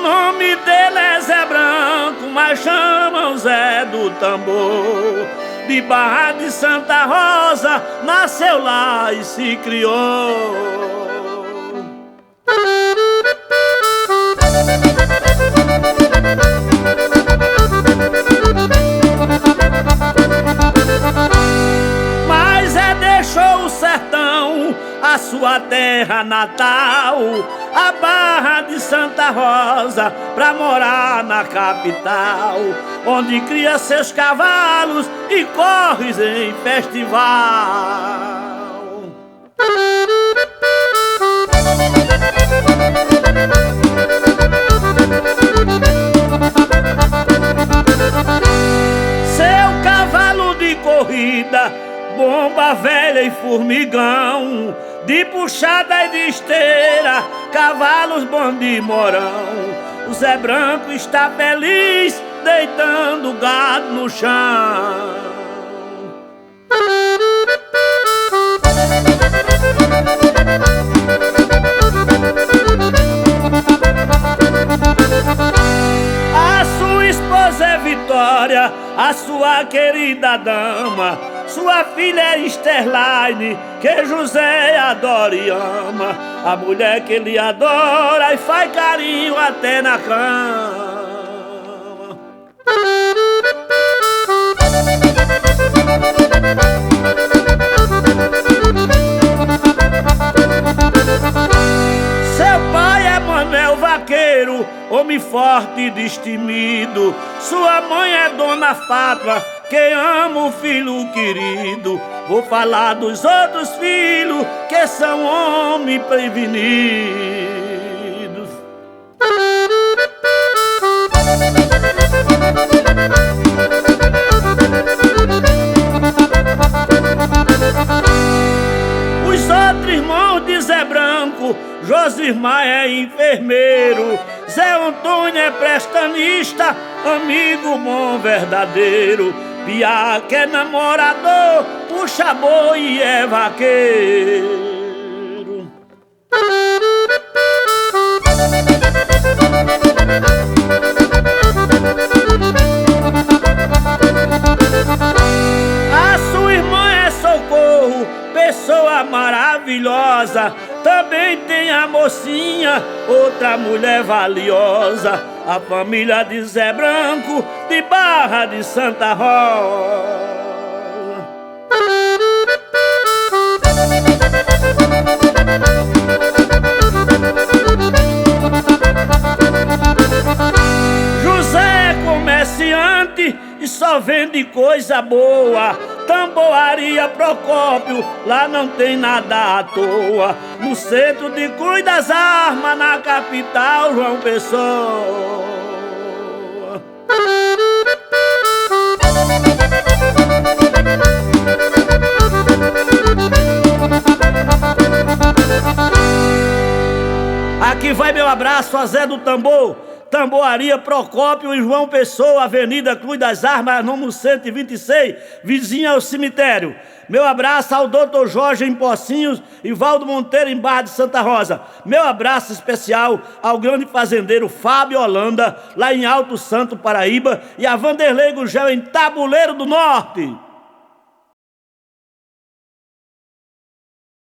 nome dele é Zé Branco, mas chamam Zé do Tambor. De Barra de Santa Rosa, nasceu lá e se criou. Mas deixou o sertão, a sua terra natal, a Barra de Santa Rosa, pra morar na capital, onde cria seus cavalos e corre em festival. Seu cavalo de corrida, bomba velha e formigão, de puxada e de esteira, cavalos bons de morão. O Zé Branco está feliz, deitando o gado no chão. A sua esposa é Vitória, a sua querida dama. Sua filha é Esterline, que José adora e ama. A mulher que ele adora e faz carinho até na cama. Seu pai é Manuel Vaqueiro, homem forte e destemido. Sua mãe é Dona Fátima, que ama o filho querido. Vou falar dos outros filhos, que são homens prevenidos. Os outros irmãos de Zé Branco, Josimar é enfermeiro, Zé Antônio é prestanista, amigo bom verdadeiro. Piá que é namorador, puxa boi e é vaqueiro. A sua irmã é Socorro, pessoa maravilhosa. Também tem a mocinha, outra mulher valiosa. A família de Zé Branco, de Barra de Santa Rosa. José é comerciante e só vende coisa boa. Tamboaria Procópio, lá não tem nada à toa. No centro de Cruz das Armas, na capital, João Pessoa. Aqui vai meu abraço a Zé do Tambor, Tamboaria Procópio e João Pessoa, Avenida Cruz das Armas, número 126, vizinha ao cemitério. Meu abraço ao Dr. Jorge em Pocinhos e Valdo Monteiro em Barra de Santa Rosa. Meu abraço especial ao grande fazendeiro Fábio Holanda, lá em Alto Santo, Paraíba, e a Vanderlei Gugel em Tabuleiro do Norte.